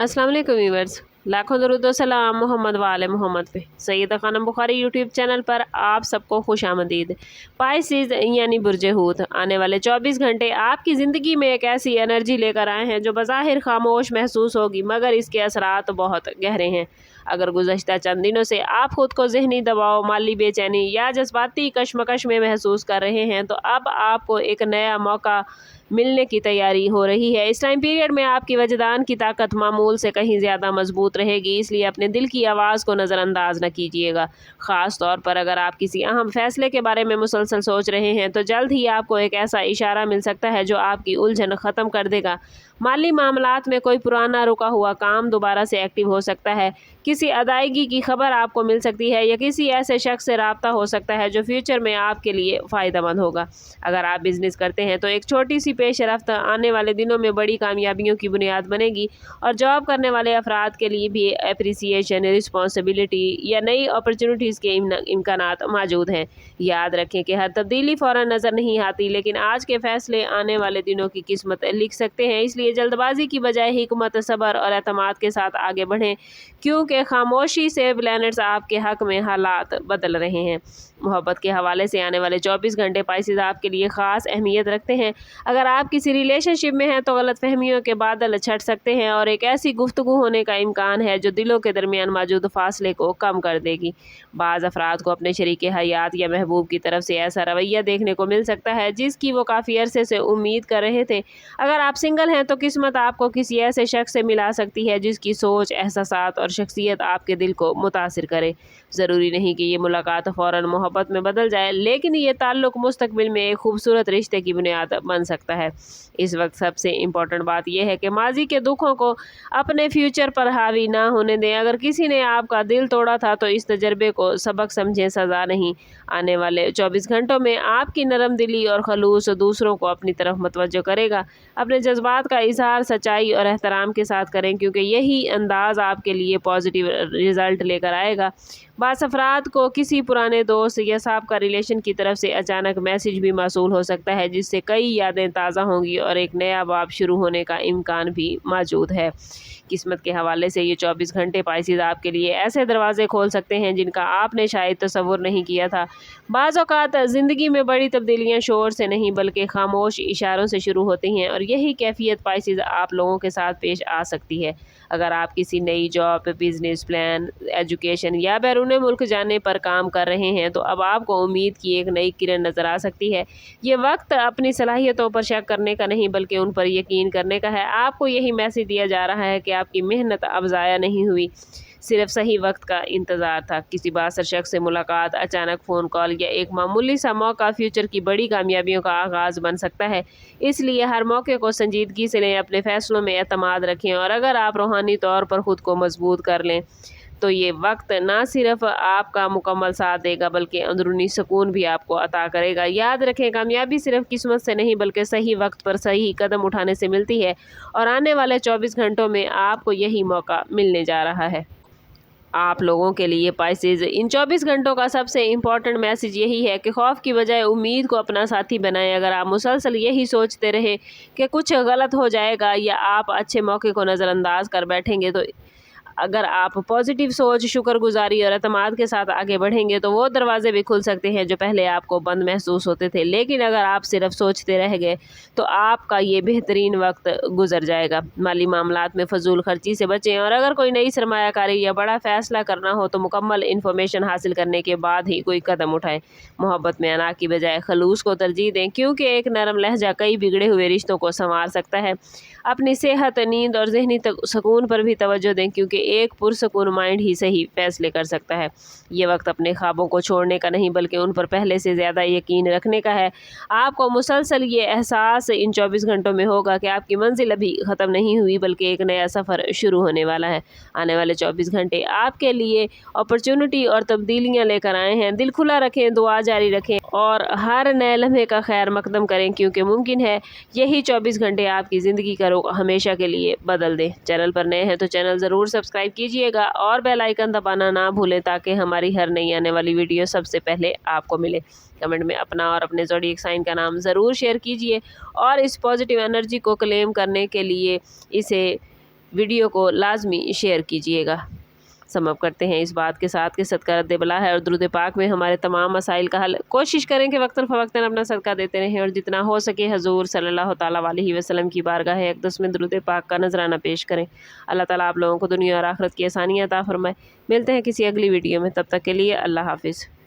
अस्सलाम वालेकुम व्यूअर्स, लाखों दरूद व सलाम मोहम्मद वाले मोहम्मद पे। सैयदा खानम बुखारी यूट्यूब चैनल पर आप सबको खुश आमदीद। पाइसेस यानी बुर्ज हूत आने वाले 24 घंटे आपकी ज़िंदगी में एक ऐसी एनर्जी लेकर आए हैं जो बज़ाहिर खामोश महसूस होगी, मगर इसके असरात बहुत गहरे हैं। अगर गुज़श्ता चंद दिनों से आप खुद को ज़हनी दबाव, माली बेचैनी या जज्बाती कशमकश में महसूस कर रहे हैं, तो अब आपको एक नया मौका मिलने की तैयारी हो रही है। इस टाइम पीरियड में आपकी वजदान की ताकत मामूल से कहीं ज़्यादा मजबूत रहेगी, इसलिए अपने दिल की आवाज़ को नज़रअंदाज न कीजिएगा। ख़ास तौर पर अगर आप किसी अहम फैसले के बारे में मुसलसल सोच रहे हैं, तो जल्द ही आपको एक ऐसा इशारा मिल सकता है जो आपकी उलझन ख़त्म कर देगा। माली मामलात में कोई पुराना रुका हुआ काम दोबारा से एक्टिव हो सकता है, किसी अदायगी की खबर आपको मिल सकती है, या किसी ऐसे शख्स से रब्ता हो सकता है जो फ्यूचर में आपके लिए फ़ायदेमंद होगा। अगर आप बिज़नेस करते हैं तो एक छोटी सी पेशरफ्त आने वाले दिनों में बड़ी कामयाबियों की बुनियाद बनेगी, और जॉब करने वाले अफराद के लिए भी अप्रिसिएशन, रिस्पॉन्सिबिलिटी या नई अपॉर्चुनिटीज़ के इम्कानात मौजूद हैं। याद रखें कि हर तब्दीली फ़ौरन नज़र नहीं आती, लेकिन आज के फ़ैसले आने वाले दिनों की किस्मत लिख सकते हैं। इसलिए जल्दबाजी की बजाय हिकमत, सब्र और एतमाद के साथ आगे बढ़ें, क्योंकि खामोशी से प्लैनेट्स आपके हक़ में हालात बदल रहे हैं। मोहब्बत के हवाले से आने वाले 24 घंटे पाइसेस आपके लिए ख़ास अहमियत रखते हैं। अगर आप किसी रिलेशनशिप में हैं तो गलत फहमियों के बादल छट सकते हैं, और एक ऐसी गुफ्तगू होने का इम्कान है जो दिलों के दरमियान मौजूद फासले को कम कर देगी। बाज़ अफराद को अपने शरीक हयात या महबूब की तरफ से ऐसा रवैया देखने को मिल सकता है जिसकी वो काफ़ी अरसे से उम्मीद कर रहे थे। अगर आप सिंगल हैं तो किस्मत आपको किसी ऐसे शख्स से मिला सकती है जिसकी सोच, एहसासात और शख्सियत आपके दिल को मुतासिर करे। ज़रूरी नहीं कि ये मुलाकात फ़ौरन मोहब्बत में बदल जाए, लेकिन ये ताल्लुक़ मुस्तक़बिल में एक खूबसूरत रिश्ते की बुनियाद बन सकता है। इस वक्त सबसे इम्पॉर्टेंट बात यह है कि माजी के दुखों को अपने फ्यूचर पर हावी ना होने दें। अगर किसी ने आपका दिल तोड़ा था तो इस तजर्बे को सबक समझें, सज़ा नहीं। आने वाले 24 घंटों में आपकी नरम दिली और खलूस दूसरों को अपनी तरफ मतवज्जो करेगा। अपने जज्बात का इजहार सच्चाई और एहतराम के साथ करें, क्योंकि यही अंदाज़ आपके लिए पॉजिटिव रिज़ल्ट लेकर आएगा। बास अफराद को किसी पुराने दोस्त या साहब रिलेशन की तरफ से अचानक मैसेज भी मौसूल हो सकता है, जिससे कई यादें ताज़ा होंगी और एक नया बाब शुरू होने का इम्कान भी मौजूद है। किस्मत के हवाले से ये 24 घंटे पाइसेस आपके लिए ऐसे दरवाजे खोल सकते हैं जिनका आपने शायद तसव्वुर नहीं किया था। बाज़ औक़ात ज़िंदगी में बड़ी तब्दीलियाँ शोर से नहीं बल्कि खामोश इशारों से शुरू होती हैं, और यही कैफियत पाइसेस आप लोगों के साथ पेश आ सकती है। अगर आप किसी नई जॉब, बिज़नेस प्लान, एजुकेशन या बैरून मुल्क जाने पर काम कर रहे हैं, तो अब आपको उम्मीद की एक नई किरण नज़र आ सकती है। ये वक्त अपनी सलाहियतों पर शक करने का नहीं बल्कि उन पर यकीन करने का है। आपको यही मैसेज दिया जा रहा है कि आपकी मेहनत अब ज़ाया नहीं हुई, सिर्फ सही वक्त का इंतज़ार था। किसी बासर शख्स से मुलाकात, अचानक फ़ोन कॉल या एक मामूली सा मौका फ्यूचर की बड़ी कामयाबियों का आगाज़ बन सकता है। इसलिए हर मौके को संजीदगी से लें, अपने फ़ैसलों में एतमाद रखें, और अगर आप रूहानी तौर पर ख़ुद को मजबूत कर लें तो ये वक्त ना सिर्फ आपका मुकम्मल साथ देगा बल्कि अंदरूनी सुकून भी आपको अता करेगा। याद रखें, कामयाबी सिर्फ किस्मत से नहीं बल्कि सही वक्त पर सही कदम उठाने से मिलती है, और आने वाले 24 घंटों में आपको यही मौका मिलने जा रहा है। आप लोगों के लिए पाइसेस इन 24 घंटों का सबसे इम्पॉर्टेंट मैसेज यही है कि खौफ की बजाय उम्मीद को अपना साथी बनाएं। अगर आप मुसलसल यही सोचते रहे कि कुछ गलत हो जाएगा या आप अच्छे मौके को नज़रअंदाज कर बैठेंगे, तो अगर आप पॉजिटिव सोच, शुक्रगुजारी और एतमाद के साथ आगे बढ़ेंगे तो वो दरवाजे भी खुल सकते हैं जो पहले आपको बंद महसूस होते थे। लेकिन अगर आप सिर्फ सोचते रह गए तो आपका ये बेहतरीन वक्त गुजर जाएगा। माली मामलात में फजूल खर्ची से बचें, और अगर कोई नई सरमायाकारी या बड़ा फैसला करना हो तो मुकम्मल इन्फॉर्मेशन हासिल करने के बाद ही कोई कदम उठाएं। मोहब्बत में अना की बजाय खलूस को तरजीह दें, क्योंकि एक नरम लहजा कई बिगड़े हुए रिश्तों को संवार सकता है। अपनी सेहत, नींद और जहनी सुकून पर भी तवज्जो दें, क्योंकि एक पुरसकून माइंड ही सही फैसले कर सकता है। ये वक्त अपने ख्वाबों को छोड़ने का नहीं बल्कि उन पर पहले से ज़्यादा यकीन रखने का है। आपको मुसलसल ये एहसास इन 24 घंटों में होगा कि आपकी मंजिल अभी ख़त्म नहीं हुई बल्कि एक नया सफ़र शुरू होने वाला है। आने वाले 24 घंटे आपके लिए अपॉर्चुनिटी और तब्दीलियाँ लेकर आए हैं। दिल खुला रखें, दुआ जारी रखें और हर नए लम्हे का खैर मकदम करें, क्योंकि मुमकिन है यही 24 घंटे आपकी ज़िंदगी का रुख हमेशा के लिए बदल दें। चैनल पर नए हैं तो चैनल ज़रूर सब्सक्राइब कीजिएगा और बेल आइकन दबाना ना भूलें, ताकि हमारी हर नई आने वाली वीडियो सबसे पहले आपको मिले। कमेंट में अपना और अपने ज़ोडिएक साइन का नाम ज़रूर शेयर कीजिए, और इस पॉजिटिव एनर्जी को क्लेम करने के लिए इसे ویڈیو کو لازمی شیئر کیجیے گا۔ سم اپ کرتے ہیں اس بات کے ساتھ کہ صدقہ رد بلا ہے اور درود پاک میں ہمارے تمام مسائل کا حل۔ کوشش کریں کہ وقتاً فوقتاً اپنا صدقہ دیتے رہیں اور جتنا ہو سکے حضور صلی اللہ تعالیٰ علیہ وسلم کی بارگاہ اقدس میں درود پاک کا نذرانہ پیش کریں۔ اللہ تعالیٰ آپ لوگوں کو دنیا اور آخرت کی آسانیاں عطا فرمائے۔ ملتے ہیں کسی اگلی ویڈیو میں، تب تک کے لیے اللہ حافظ۔